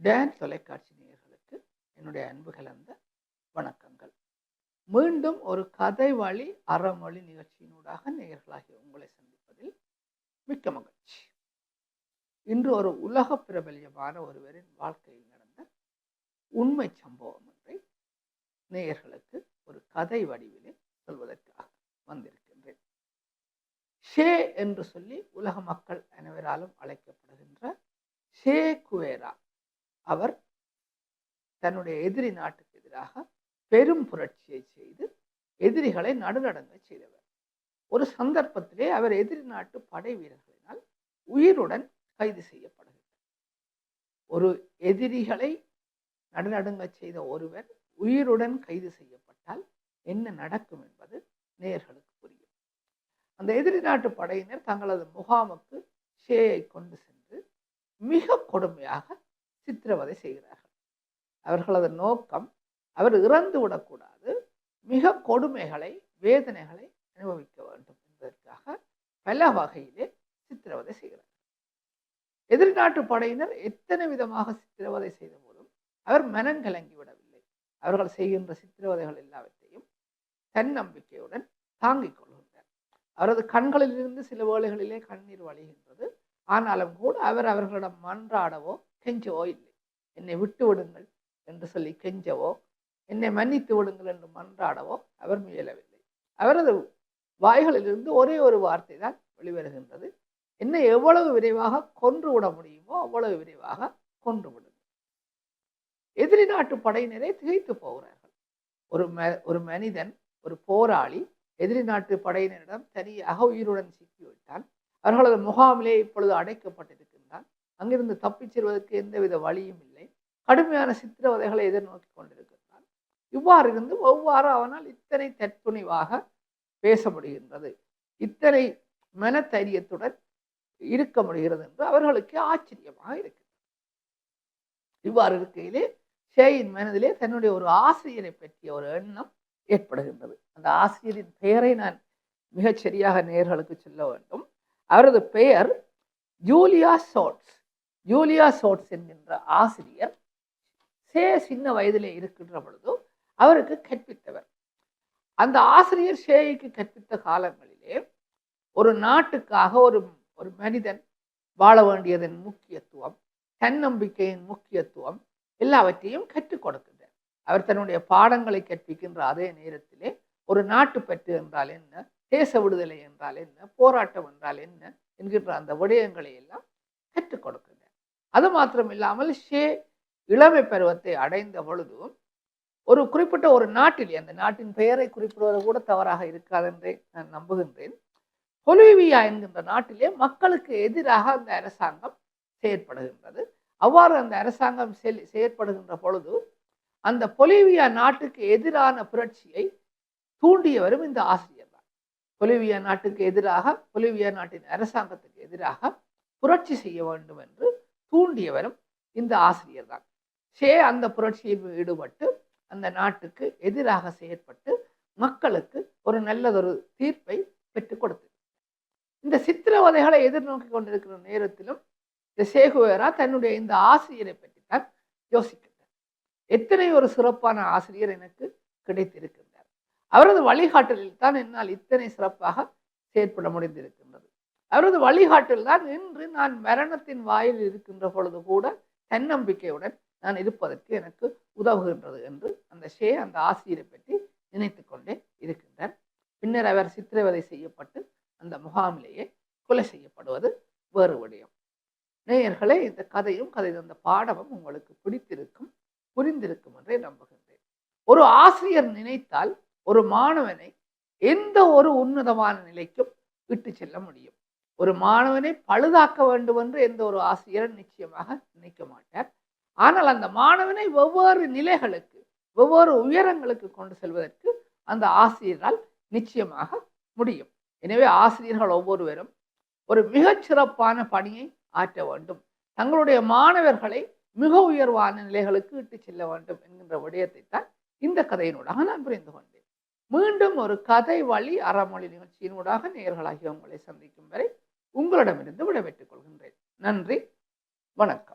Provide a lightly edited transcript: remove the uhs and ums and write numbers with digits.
Tan தொலைக்காட்சி நேயர்களுக்கு என்னுடைய அன்பு கலந்த வணக்கங்கள். மீண்டும் ஒரு கதை வழி அறமொழி நிகழ்ச்சியினூடாக நேயர்களாகிய உங்களை சந்திப்பதில் மிக்க மகிழ்ச்சி. இன்று ஒரு உலக பிரபல்யமான ஒருவரின் வாழ்க்கையில் நடந்த உண்மை சம்பவம் ஒன்றை நேயர்களுக்கு ஒரு கதை வடிவிலே சொல்வதற்காக வந்திருக்கின்றேன். ஷே என்று சொல்லி உலக மக்கள் அனைவராலும் அழைக்கப்படுகின்ற ஷே குவேரா அவர் தன்னுடைய எதிரி நாட்டுக்கு எதிராக பெரும் புரட்சியை செய்து எதிரிகளை நடுநடுங்க செய்தவர். ஒரு சந்தர்ப்பத்திலே அவர் எதிரி நாட்டு படை வீரர்களினால் உயிருடன் கைது செய்யப்படுகிறார். ஒரு எதிரிகளை நடுநடுங்க செய்த ஒருவர் உயிருடன் கைது செய்யப்பட்டால் என்ன நடக்கும் என்பது நேயர்களுக்கு புரியும். அந்த எதிரி நாட்டு படையினர் தங்களது முகாமுக்கு ஷேயை கொண்டு சென்று மிக கொடுமையாக சித்திரவதை செய்கிறார்கள். அவர்களது நோக்கம் அவர் இறந்து விடக்கூடாது, மிக கொடுமைகளை வேதனைகளை அனுபவிக்க வேண்டும் என்பதற்காக பல வகையிலே சித்திரவதை செய்கிறார். எதிரி நாட்டு படையினர் எத்தனை விதமாக சித்திரவதை செய்த போதும் அவர் மனங்கலங்கி விடவில்லை. அவர்கள் செய்கின்ற சித்திரவதைகள் எல்லாவற்றையும் தன்னம்பிக்கையுடன் தாங்கிக் கொள்கின்றார். அவரது கண்களிலிருந்து சில வேளைகளிலே கண்ணீர் வழிகின்றது. ஆனாலும் கூட அவர் அவர்களிடம் மன்றாடவோ கெஞ்சவோ இல்லை. என்னை விட்டு விடுங்கள் என்று சொல்லி கெஞ்சவோ, என்னை மன்னித்து விடுங்கள் என்று மன்றாடவோ அவர் முயலவில்லை. அவரது வாய்களிலிருந்து ஒரே ஒரு வார்த்தை தான் வெளிவருகின்றது: என்னை எவ்வளவு விரைவாக கொன்று விட முடியுமோ அவ்வளவு விரைவாக கொன்று விடுங்கள். எதிரி நாட்டு படையினரை திகைத்து போகிறார்கள். ஒரு மனிதன், ஒரு போராளி எதிரி நாட்டு படையினரிடம் தனியாக உயிருடன் சிக்கிவிட்டான். அவர்களது முகாமிலே இப்பொழுது அடைக்கப்பட்டிருக்கின்றான். அங்கிருந்து தப்பிச் செல்வதற்கு எந்தவித வழியும் இல்லை. கடுமையான சித்திரவதைகளை எதிர்நோக்கி கொண்டிருக்கின்றான். இவ்வாறு இருந்து ஒவ்வாறு அவனால் இத்தனை தற்துணிவாக பேச முடிகின்றது, இத்தனை மனதைரியத்துடன் இருக்க முடிகிறது என்று அவர்களுக்கு ஆச்சரியமாக இருக்கின்றது. இவ்வாறு இருக்கையிலே ஷேயின் மனதிலே தன்னுடைய ஒரு ஆசிரியரை பற்றிய ஒரு எண்ணம் ஏற்படுகின்றது. அந்த ஆசிரியரின் பெயரை நான் மிகச் சரியாக நேயர்களுக்கு சொல்ல வேண்டும். அவரது பெயர் ஜூலியா சோட்ஸ். ஜூலியா சோட்ஸ் என்கின்ற ஆசிரியர் சின்ன வயதிலே இருக்கின்ற பொழுது அவருக்கு கற்பித்தவர். அந்த ஆசிரியர் ஷேய்க்கு கற்பித்த காலங்களிலே ஒரு நாட்டுக்காக ஒரு மனிதன் வாழ வேண்டியதன் முக்கியத்துவம், தன்னம்பிக்கையின் முக்கியத்துவம் எல்லாவற்றையும் கற்றுக் கொடுக்கின்றார். அவர் தன்னுடைய பாடங்களை கற்பிக்கின்ற அதே நேரத்திலே ஒரு நாட்டு பற்று என்றால் என்ன, தேச விடுதலை என்றால் என்ன, போராட்டம் என்றால் என்ன என்கின்ற அந்த விடயங்களை எல்லாம் கற்றுக் கொடுக்கின்றார். அது மாத்திரமில்லாமல் ஷே இளமை பருவத்தை அடைந்த பொழுதும் ஒரு குறிப்பிட்ட ஒரு நாட்டிலே, அந்த நாட்டின் பெயரை குறிப்பிடுவது கூட தவறாக இருக்காது என்றே நான் நம்புகின்றேன், பொலிவியா என்கின்ற நாட்டிலே மக்களுக்கு எதிராக அந்த அரசாங்கம் செயற்படுகின்றது. அவ்வாறு அந்த அரசாங்கம் செயற்படுகின்ற பொழுது அந்த பொலிவியா நாட்டுக்கு எதிரான புரட்சியை தூண்டியவரும் இந்த ஆசிரியர் தான். பொலிவியா நாட்டுக்கு எதிராக, பொலிவியா நாட்டின் அரசாங்கத்துக்கு எதிராக புரட்சி செய்ய வேண்டும் என்று தூண்டியவரும் இந்த ஆசிரியர் தான். ஷே அந்த புரட்சியில் ஈடுபட்டு அந்த நாட்டுக்கு எதிராக செயற்பட்டு மக்களுக்கு ஒரு நல்லதொரு தீர்ப்பை பெற்றுக் கொடுத்தது. இந்த சித்திரவதைகளை எதிர்நோக்கி கொண்டிருக்கிற நேரத்திலும் இந்த சேகுவேரா தன்னுடைய இந்த ஆசிரியரை பற்றி தான் யோசிக்கின்றார். எத்தனை ஒரு சிறப்பான ஆசிரியர் எனக்கு கிடைத்திருக்கின்றார். அவரது வழிகாட்டலில் தான் என்னால் இத்தனை சிறப்பாக செயற்பட முடிந்திருக்கின்றது. அவரது வழிகாட்டல் தான் இன்று நான் மரணத்தின் வாயில் இருக்கின்ற பொழுது கூட தன்னம்பிக்கையுடன் நான் இருப்பதற்கு எனக்கு உதவுகின்றது என்று அந்த ஷே அந்த ஆசிரியரை பற்றி நினைத்து கொண்டே இருக்கின்றார். பின்னர் அவர் சித்திரவதை செய்யப்பட்டு அந்த முகாமிலேயே கொலை செய்யப்படுவது வேறு விடயம். நேயர்களே, இந்த கதையும் அந்த பாடமும் உங்களுக்கு பிடித்திருக்கும், புரிந்திருக்கும் என்றே நம்புகின்றேன். ஒரு ஆசிரியர் நினைத்தால் ஒரு மாணவனை எந்த ஒரு உன்னதமான நிலைக்கும் விட்டு செல்ல முடியும். ஒரு மாணவனை பழுதாக்க வேண்டும் என்று எந்த ஒரு ஆசிரியரும் நிச்சயமாக நினைக்க மாட்டார். ஆனால் அந்த மாணவனை வெவ்வேறு நிலைகளுக்கு, வெவ்வேறு உயரங்களுக்கு கொண்டு செல்வதற்கு அந்த ஆசிரியரால் நிச்சயமாக முடியும். எனவே ஆசிரியர்கள் ஒவ்வொருவரும் ஒரு மிகச்சிறப்பான பணியை ஆற்ற வேண்டும். தங்களுடைய மாணவர்களை மிக உயர்வான நிலைகளுக்கு இட்டு செல்ல வேண்டும் என்கின்ற விடயத்தை தான் இந்த கதையினூடாக நான் புரிந்து கொண்டேன். மீண்டும் ஒரு கதை வழி அறமொழி நிகழ்ச்சியினூடாக நேயர்களாகிய உங்களை சந்திக்கும் வரை உங்களிடமிருந்து விடைபெற்றுக் கொள்கின்றேன். நன்றி, வணக்கம்.